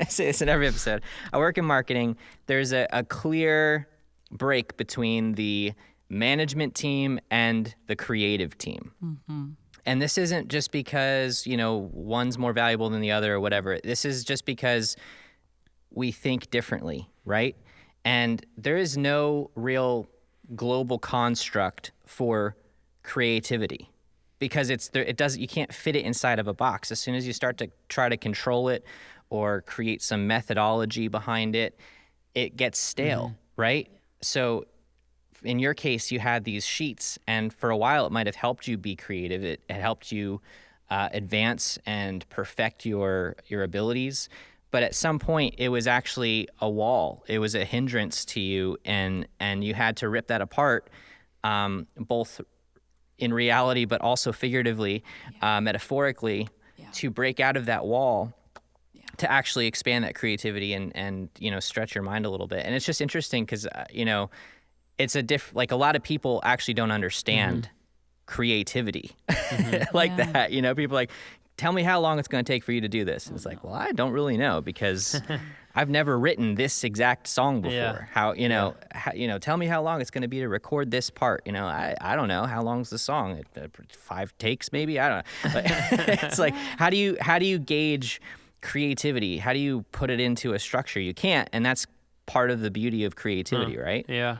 say this in every episode. I work in marketing. There's a clear break between the management team and the creative team. Mm-hmm. And this isn't just because, one's more valuable than the other or whatever. This is just because we think differently, right? And there is no real global construct for creativity. Because you can't fit it inside of a box. As soon as you start to try to control it or create some methodology behind it, it gets stale, right? So in your case, you had these sheets, and for a while it might have helped you be creative. It helped you advance and perfect your abilities. But at some point, it was actually a wall. It was a hindrance to you, and you had to rip that apart, both in reality, but also figuratively, metaphorically, to break out of that wall, to actually expand that creativity and stretch your mind a little bit. And it's just interesting because it's a lot of people actually don't understand creativity that. People are like, tell me how long it's going to take for you to do this. And it's like, well, I don't really know because I've never written this exact song before. Tell me how long it's going to be to record this part. I don't know. How long's the song? 5 takes maybe? I don't know. But it's like, how do you gauge creativity? How do you put it into a structure? You can't, and that's part of the beauty of creativity, right? Yeah.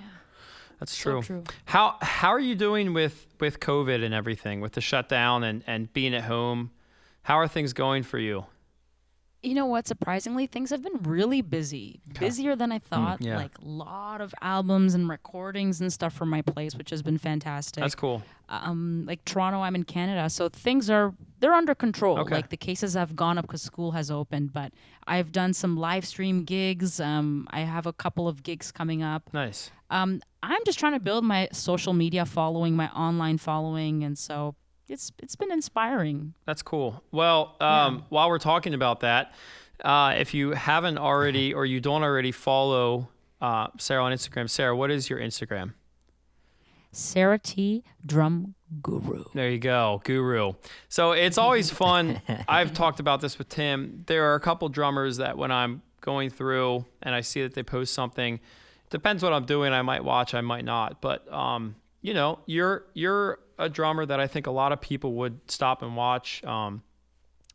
That's true. So true. How are you doing with COVID and everything, with the shutdown and being at home? How are things going for you? You know what? Surprisingly, things have been really busy. Busier than I thought. Like a lot of albums and recordings and stuff from my place, which has been fantastic. That's cool. Like Toronto, I'm in Canada, so they're under control. Okay. Like the cases have gone up because school has opened, but I've done some live stream gigs. I have a couple of gigs coming up. Nice. I'm just trying to build my social media following, my online following, and so it's been inspiring. That's cool. Well, while we're talking about that, if you haven't already or you don't already follow Sarah on Instagram, Sarah, what is your Instagram? Sarah T. Drum Guru. There you go, Guru. So it's always fun. I've talked about this with Tim. There are a couple drummers that when I'm going through and I see that they post something, depends what I'm doing, I might watch, I might not. But you're a drummer that I think a lot of people would stop and watch.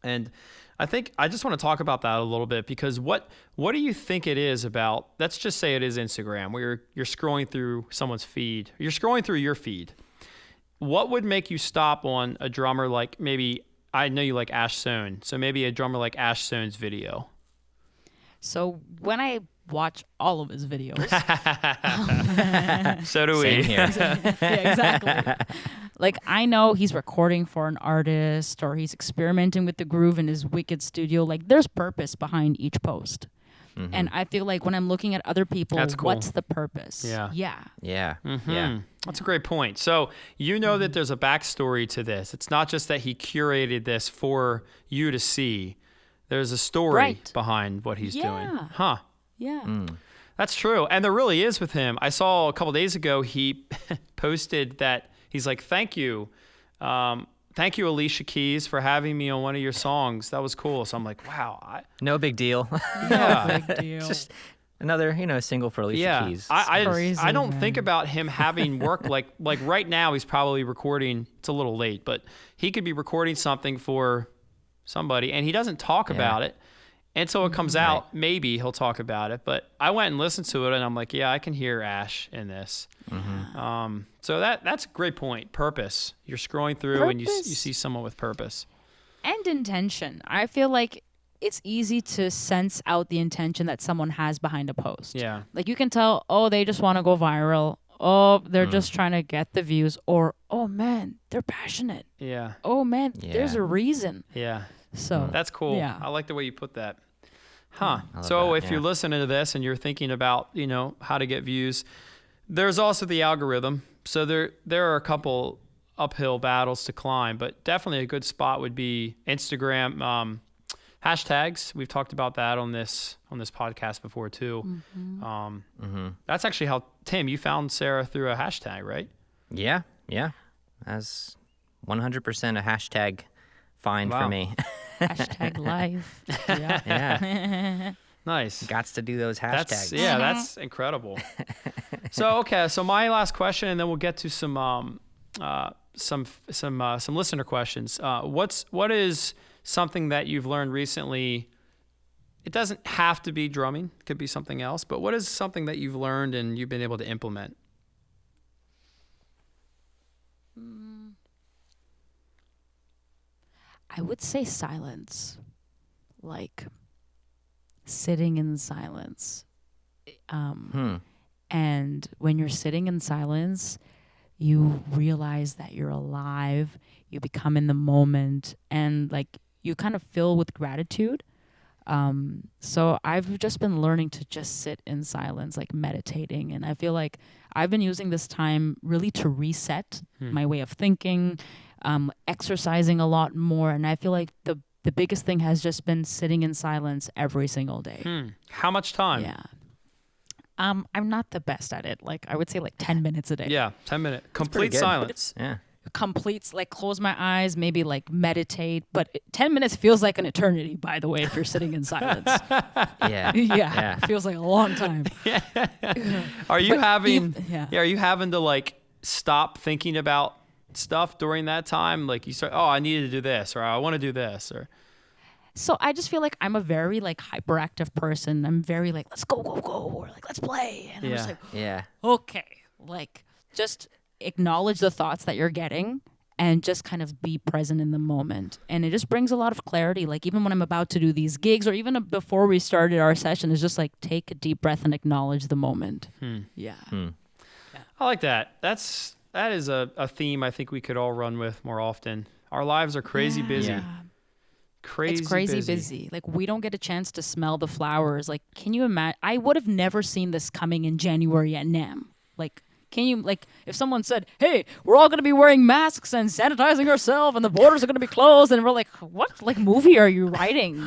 And I think I just want to talk about that a little bit because what do you think it is about, let's just say it is Instagram, where you're scrolling through someone's feed, you're scrolling through your feed. What would make you stop on a drummer like maybe, I know you like Ash Sohn, so maybe a drummer like Ash Sohn's video? So when I watch all of his videos. So do Same we. here. Yeah, exactly. Like, I know he's recording for an artist or he's experimenting with the groove in his wicked studio. Like, there's purpose behind each post. And I feel like when I'm looking at other people, That's cool. what's the purpose? Yeah. Yeah. Yeah. Mm-hmm. Yeah. That's a great point. So you know that there's a backstory to this. It's not just that he curated this for you to see. There's a story Right. behind what he's doing. Yeah. Huh. Yeah. That's true. And there really is with him. I saw a couple days ago he posted that he's like, thank you. Thank you, Alicia Keys, for having me on one of your songs. That was cool. So I'm like, wow. No big deal. Yeah. Big deal. Just another, single for Alicia Yeah. Keys. Crazy, I don't man. think about him having work like right now he's probably recording. It's a little late, but he could be recording something for somebody and he doesn't talk about it. And so it comes out, maybe he'll talk about it. But I went and listened to it, and I'm like, yeah, I can hear Ash in this. So that's a great point. Purpose. You're scrolling through, and you Purpose. see someone with purpose. And intention. I feel like it's easy to sense out the intention that someone has behind a post. Yeah. Like, you can tell, oh, they just want to go viral. Oh, they're just trying to get the views. Or, oh, man, they're passionate. Yeah. Oh, man, there's Yeah. a reason. Yeah. So That's cool. Yeah. I like the way you put that. Huh. love So that, if you're yeah. listening to this and you're thinking about, how to get views, there's also the algorithm. So there are a couple uphill battles to climb, but definitely a good spot would be Instagram hashtags. We've talked about that on this podcast before too. That's actually how, Tim, you found Sarah through a hashtag, right? Yeah. That's 100% a hashtag find Wow. for me. hashtag life. Yeah. Yeah. Nice. Gots to do those hashtags. That's incredible. So my last question, and then we'll get to some listener questions. What is something that you've learned recently? It doesn't have to be drumming; it could be something else. But what is something that you've learned and you've been able to implement? I would say silence. Like, sitting in silence. And when you're sitting in silence, you realize that you're alive, you become in the moment, and like you kind of fill with gratitude. So I've just been learning to just sit in silence, like meditating. And I feel like I've been using this time really to reset my way of thinking, exercising a lot more. And I feel like the biggest thing has just been sitting in silence every single day. How much time? Yeah. I'm not the best at it. Like, I would say like 10 minutes a day. Yeah, 10-minute complete good. silence. Yeah. Completes, like, close my eyes, maybe like meditate. But 10 minutes feels like an eternity, by the way, if you're sitting in silence. Yeah. Yeah. It feels like a long time. Are you But having? yeah. Are you having to like stop thinking about stuff during that time? Like you start, oh, I needed to do this, or I want to do this, or So I just feel like I'm a very like hyperactive person. I'm very like, let's go, or like, let's play. And I'm just like, Yeah. okay, like, just acknowledge the thoughts that you're getting and just kind of be present in the moment. And it just brings a lot of clarity. Like, even when I'm about to do these gigs, or even before we started our session, it's just like, take a deep breath and acknowledge the moment. Yeah. I like that. That is a theme I think we could all run with more often. Our lives are crazy busy. Yeah. Crazy busy. Like, we don't get a chance to smell the flowers. Like, can you imagine? I would have never seen this coming in January at NAMM. Like, can you, like, if someone said, hey, we're all going to be wearing masks and sanitizing ourselves and the borders are going to be closed, and we're like, what, like, movie are you writing,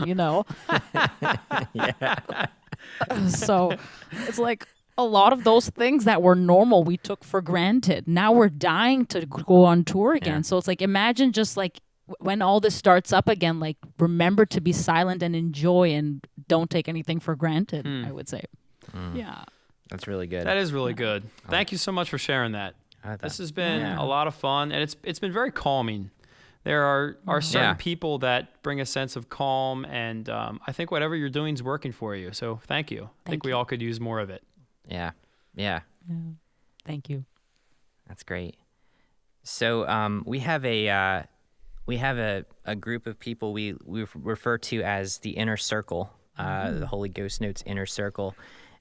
So it's like a lot of those things that were normal, we took for granted. Now we're dying to go on tour again. Yeah. So it's like, imagine just like when all this starts up again, like, remember to be silent and enjoy and don't take anything for granted, I would say. Yeah. That's really good. That is really good. Thank you so much for sharing that. This has been a lot of fun, and it's been very calming. There are certain people that bring a sense of calm, and I think whatever you're doing is working for you. So thank you. I think we all could use more of it. Yeah. Thank you. That's great. So we have a group of people we refer to as the inner circle, the Holy Ghost Notes inner circle,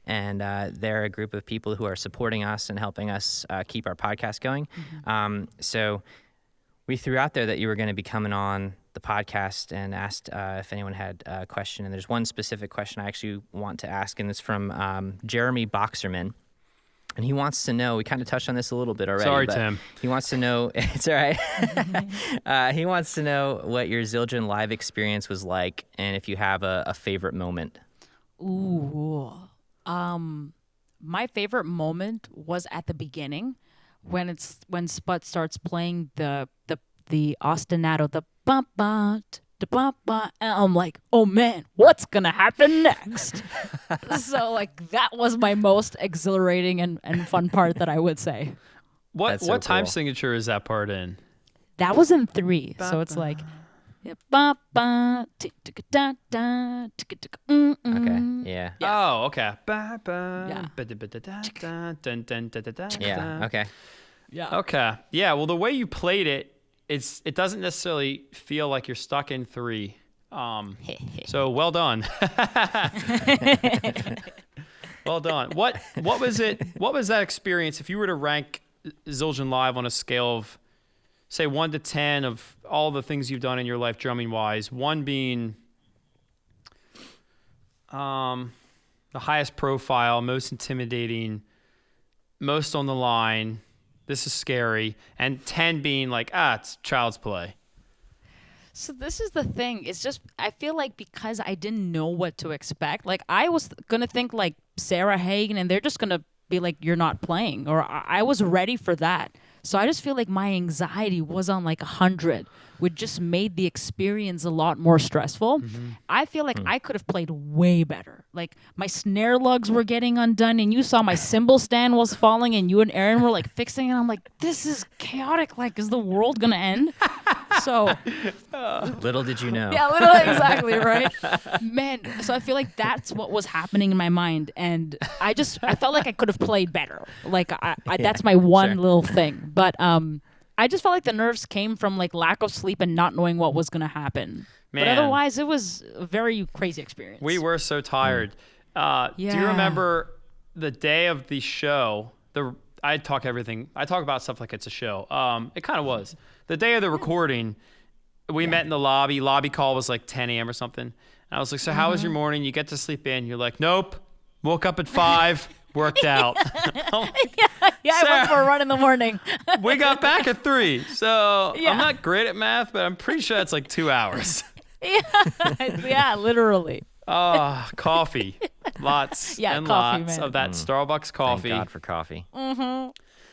and they're a group of people who are supporting us and helping us keep our podcast going. So we threw out there that you were going to be coming on the podcast and asked if anyone had a question. And there's one specific question I actually want to ask, and it's from Jeremy Boxerman. And he wants to know, we kind of touched on this a little bit already. Sorry, but Tim. He wants to know, it's all right. He wants to know what your Zildjian live experience was like and if you have a favorite moment. Ooh. My favorite moment was at the beginning when Spud starts playing the ostinato, the bum ba da bum ba, and I'm like, oh man, what's gonna happen next? So like that was my most exhilarating and fun part that I would say. What so time cool. signature is that part in? That was in 3, so it's like ba ba da da Okay, yeah. Oh, okay. Ba, Yeah. ba, da, ba, da, da, da, dun, dun, da, da, da, Yeah, da. okay. yeah. Okay. Yeah, well, the way you played it, it doesn't necessarily feel like you're stuck in 3. So well done. Well done. What was it? What was that experience? If you were to rank Zildjian Live on a scale of, say, 1 to 10 of all the things you've done in your life drumming wise, 1 being the highest profile, most intimidating, most on the line, this is scary, and 10 being like, it's child's play. So this is the thing. It's just I feel like because I didn't know what to expect. Like I was gonna think like Sarah Hagen, and they're just gonna be like, "You're not playing," or I was ready for that. So I just feel like my anxiety was on like 100, which just made the experience a lot more stressful. I feel like I could have played way better. Like my snare lugs were getting undone, and you saw my cymbal stand was falling, and you and Aaron were like fixing it. I'm like, this is chaotic. Like, is the world gonna end? So Little did you know. yeah, literally, exactly, right? Man, so I feel like that's what was happening in my mind, and I felt like I could have played better. Like that's my one little thing. But I just felt like the nerves came from like lack of sleep and not knowing what was gonna happen. Man. But otherwise, it was a very crazy experience. We were so tired. Do you Yeah. remember the day of the show? I talk about stuff like it's a show. It kind of was. The day of the recording, we met in the lobby. Lobby call was like 10 a.m. or something. And I was like, so how was your morning? You get to sleep in. You're like, nope. Woke up at 5, worked out. Yeah, I went for a run in the morning. We got back at 3. So I'm not great at math, but I'm pretty sure it's like 2 hours. Yeah, literally. Coffee. Lots and coffee, lots man. of that Starbucks coffee. Thank God for coffee.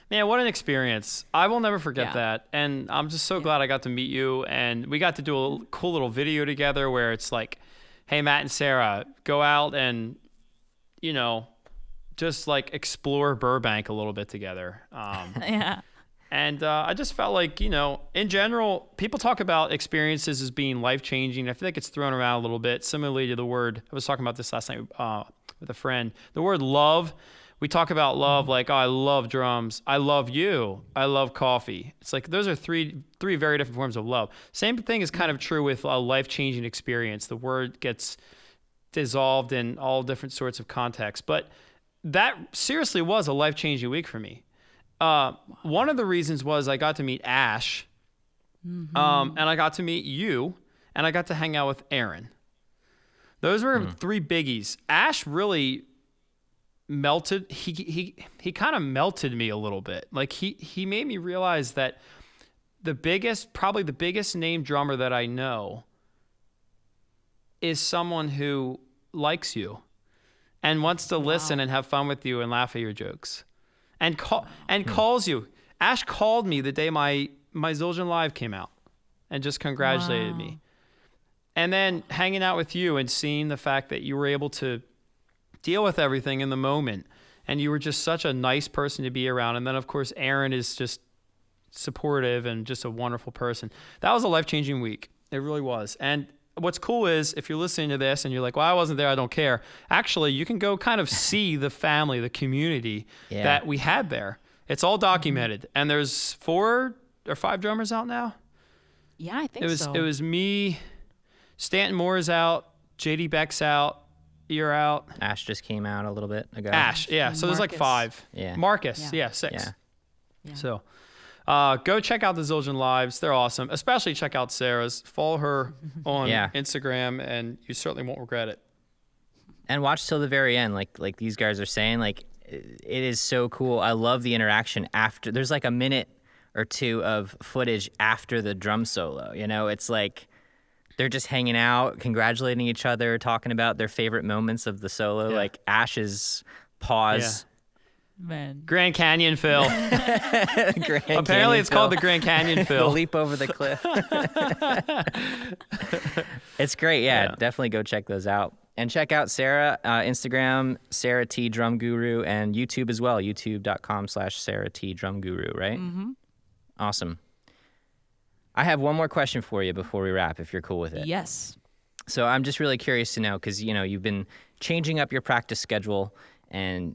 Man, what an experience. I will never forget Yeah. that. And I'm just so glad I got to meet you. And we got to do a cool little video together where it's like, hey, Matt and Sarah, go out and, just like explore Burbank a little bit together. Yeah. And I just felt like, in general, people talk about experiences as being life-changing. I feel like it's thrown around a little bit, similarly to the word, I was talking about this last night with a friend, the word love. We talk about love like, oh, I love drums. I love you. I love coffee. It's like those are three very different forms of love. Same thing is kind of true with a life-changing experience. The word gets dissolved in all different sorts of contexts. But that seriously was a life-changing week for me. One of the reasons was I got to meet Ash, and I got to meet you, and I got to hang out with Aaron. Those were 3 biggies. Ash really melted. He kind of melted me a little bit. Like he made me realize that probably the biggest name drummer that I know is someone who likes you and wants to listen and have fun with you and laugh at your jokes. And calls you. Ash called me the day my Zildjian Live came out and just congratulated me. And then hanging out with you and seeing the fact that you were able to deal with everything in the moment, and you were just such a nice person to be around. And then, of course, Aaron is just supportive and just a wonderful person. That was a life-changing week. It really was. And what's cool is if you're listening to this and you're like, well, I wasn't there, I don't care. Actually, you can go kind of see the family, the community that we had there. It's all documented. And there's 4 or 5 drummers out now. Yeah, I think It was so. It was me, Stanton Moore is out, JD Beck's out, you're out. Ash just came out a little bit ago. Ash, yeah. So there's like Marcus. 5. Yeah. Marcus, Yeah. 6. Yeah. So go check out the Zildjian lives. They're awesome. Especially check out Sarah's. Follow her on Yeah. Instagram, and you certainly won't regret it. And watch till the very end, like these guys are saying. Like, it is so cool. I love the interaction after. There's like a minute or two of footage after the drum solo. You know, it's like they're just hanging out, congratulating each other, talking about their favorite moments of the solo. Yeah. Like Ash's pause. Man. Grand Canyon Phil. Apparently it's called the Grand Canyon the Phil. leap over the cliff. It's great. Yeah, definitely go check those out. And check out Sarah, Instagram, Sarah T Drum Guru, and YouTube as well, youtube.com/Sarah T Drum Guru, right? Mm-hmm. Awesome. I have one more question for you before we wrap, if you're cool with it. Yes. So I'm just really curious to know, because, you know, you've been changing up your practice schedule and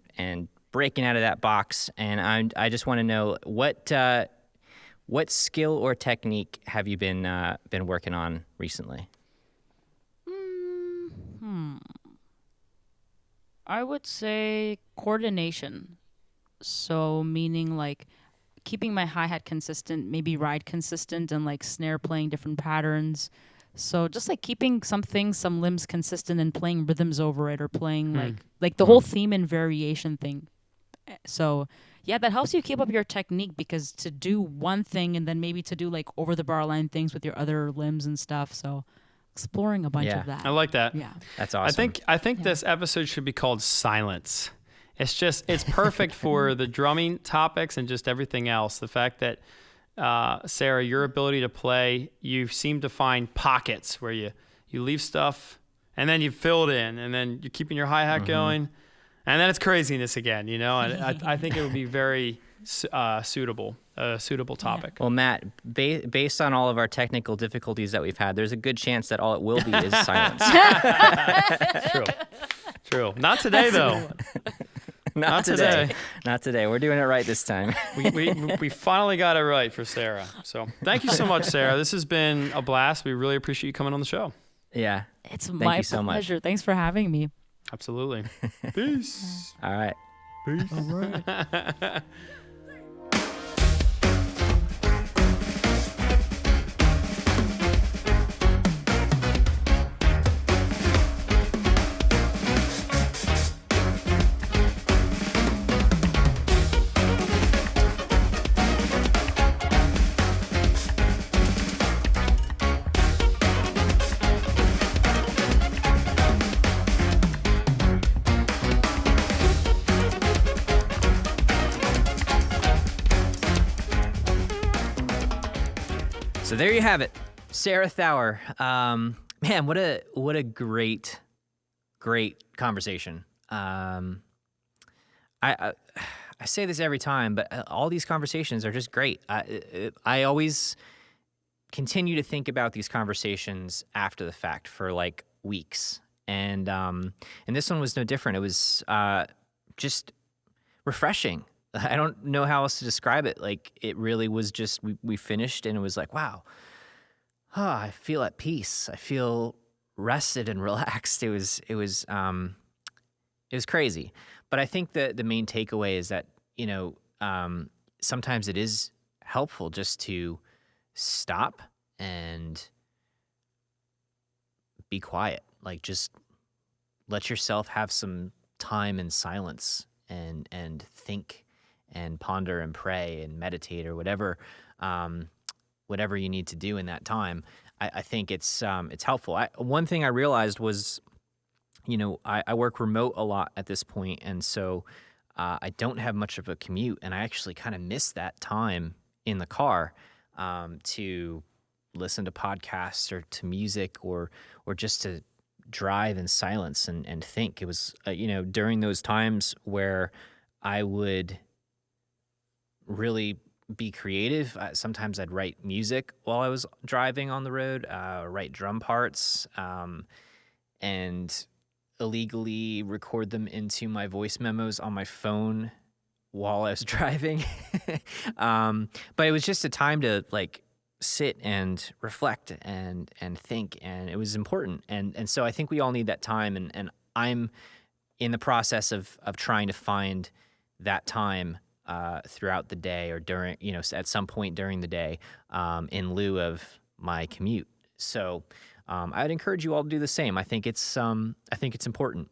breaking out of that box, and I just want to know what skill or technique have you been working on recently? I would say coordination. So meaning like keeping my hi-hat consistent, maybe ride consistent, and like snare playing different patterns. So just like keeping some limbs consistent and playing rhythms over it, or playing like the whole theme and variation thing. So yeah, that helps you keep up your technique, because to do one thing and then maybe to do like over the bar line things with your other limbs and stuff. So exploring a bunch of that. I like that. Yeah. That's awesome. I think this episode should be called Silence. It's perfect for the drumming topics and just everything else. The fact that Sarah, your ability to play, you seem to find pockets where you leave stuff and then you fill it in, and then you're keeping your hi-hat going, and then it's craziness again, you know. And I think it would be very suitable topic. Well, Matt, based on all of our technical difficulties that we've had, there's a good chance that all it will be is silence. True. Not today, though. Not today. Not today. We're doing it right this time. We finally got it right for Sarah. So thank you so much, Sarah. This has been a blast. We really appreciate you coming on the show. Yeah. It's Thank my you so much. pleasure. Thanks for having me. Absolutely. Peace. All right. Peace. All right. So there you have it, Sarah Thawer. Man, what a great conversation. I say this every time, but all these conversations are just great. I always continue to think about these conversations after the fact for like weeks, and this one was no different. It was just refreshing. I don't know how else to describe it. Like, it really was just, we finished and it was like, wow, I feel at peace. I feel rested and relaxed. It was crazy. But I think that the main takeaway is that, you know, sometimes it is helpful just to stop and be quiet. Like, just let yourself have some time in silence and think and ponder and pray and meditate, or whatever you need to do in that time. I think it's helpful. One thing I realized was, you know, I work remote a lot at this point, and so I don't have much of a commute, and I actually kind of miss that time in the car to listen to podcasts or to music or just to drive in silence and think. It was, you know, during those times where I would really be creative. Sometimes I'd write music while I was driving on the road, write drum parts, and illegally record them into my voice memos on my phone while I was driving. But it was just a time to like sit and reflect and think, and it was important. And so I think we all need that time, and I'm in the process of trying to find that time throughout the day or during, at some point during the day in lieu of my commute. So I'd encourage you all to do the same. I think it's important.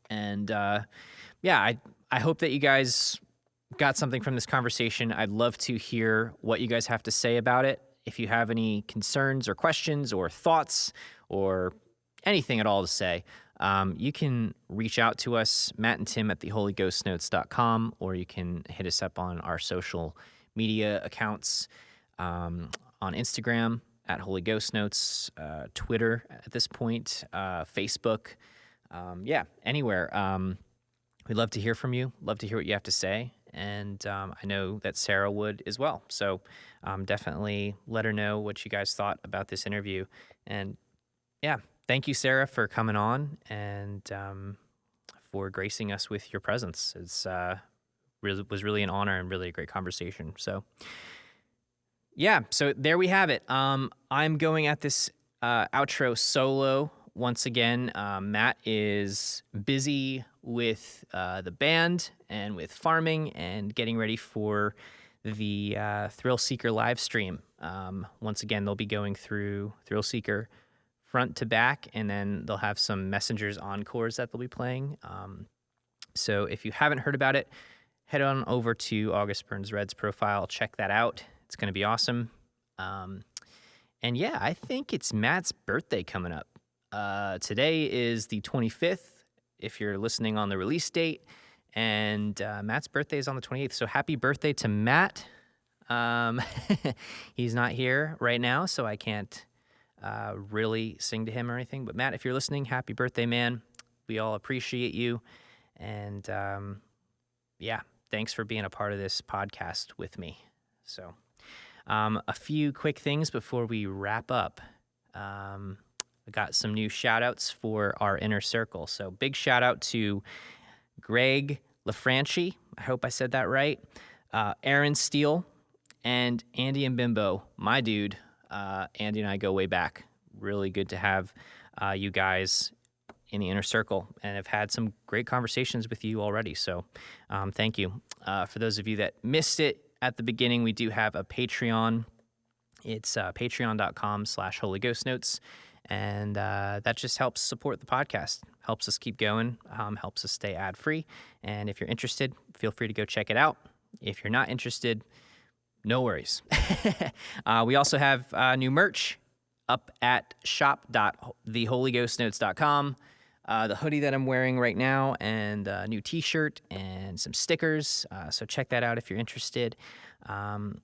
And yeah, I hope that you guys got something from this conversation. I'd love to hear what you guys have to say about it. If you have any concerns or questions or thoughts or anything at all to say, you can reach out to us, Matt and Tim at theholyghostnotes.com, or you can hit us up on our social media accounts on Instagram at Holy Ghost Notes, Twitter at this point, Facebook, anywhere. We'd love to hear from you, love to hear what you have to say, and I know that Sarah would as well. So definitely let her know what you guys thought about this interview. And yeah, thank you, Sarah, for coming on and for gracing us with your presence. It's was really an honor and really a great conversation. So yeah, so there we have it. I'm going at this outro solo once again. Matt is busy with the band and with farming and getting ready for the Thrill Seeker live stream. Once again, they'll be going through Thrill Seeker front to back, and then they'll have some Messengers encores that they'll be playing. So if you haven't heard about it, head on over to August Burns Red's profile. Check that out. It's going to be awesome. And yeah, I think it's Matt's birthday coming up. Today is the 25th, if you're listening on the release date, and Matt's birthday is on the 28th. So happy birthday to Matt. He's not here right now, so I can't really sing to him or anything. But Matt, if you're listening, happy birthday, man. We all appreciate you. And yeah, thanks for being a part of this podcast with me. So a few quick things before we wrap up. I got some new shout outs for our inner circle. So big shout out to Greg LaFranchi. I hope I said that right. Aaron Steele and Andy and Bimbo, my dude. Andy and I go way back. Really good to have you guys in the inner circle, and have had some great conversations with you already. So thank you. For those of you that missed it at the beginning, we do have a Patreon. It's patreon.com/holyghostnotes. And that just helps support the podcast, helps us keep going, helps us stay ad-free. And if you're interested, feel free to go check it out. If you're not interested, no worries. We also have new merch up at shop.theholyghostnotes.com. The hoodie that I'm wearing right now, and a new t-shirt and some stickers. So check that out if you're interested. And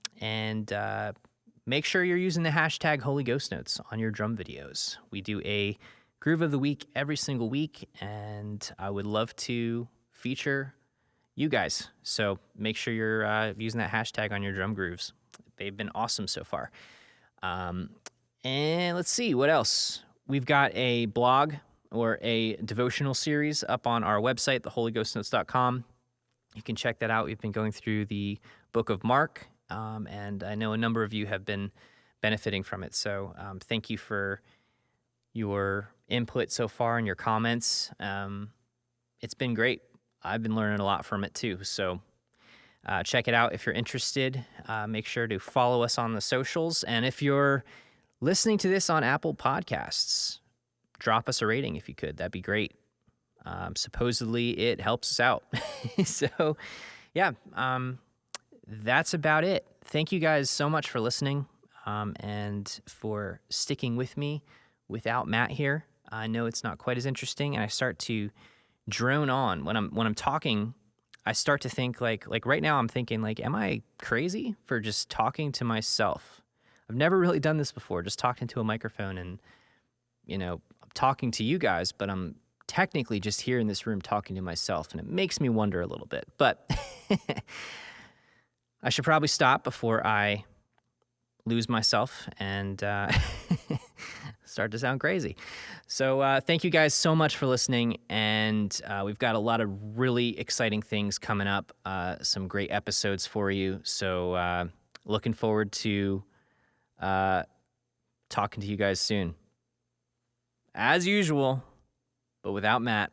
make sure you're using the hashtag Holy Ghost Notes on your drum videos. We do a groove of the week every single week, and I would love to feature you guys. So make sure you're using that hashtag on your drum grooves. They've been awesome so far. And let's see, what else? We've got a blog or a devotional series up on our website, theholyghostnotes.com. You can check that out. We've been going through the book of Mark, and I know a number of you have been benefiting from it. So thank you for your input so far and your comments. It's been great. I've been learning a lot from it too. So check it out if you're interested. Make sure to follow us on the socials. And if you're listening to this on Apple Podcasts, drop us a rating if you could. That'd be great. Supposedly it helps us out. So yeah, that's about it. Thank you guys so much for listening and for sticking with me without Matt here. I know it's not quite as interesting, and I start to drone on when I'm talking. I start to think like right now I'm thinking like, am I crazy for just talking to myself? I've never really done this before, just talking to a microphone, and I'm talking to you guys, but I'm technically just here in this room talking to myself, and it makes me wonder a little bit. But I should probably stop before I lose myself and start to sound crazy. So thank you guys so much for listening, and we've got a lot of really exciting things coming up, some great episodes for you. So looking forward to talking to you guys soon. As usual, but without Matt,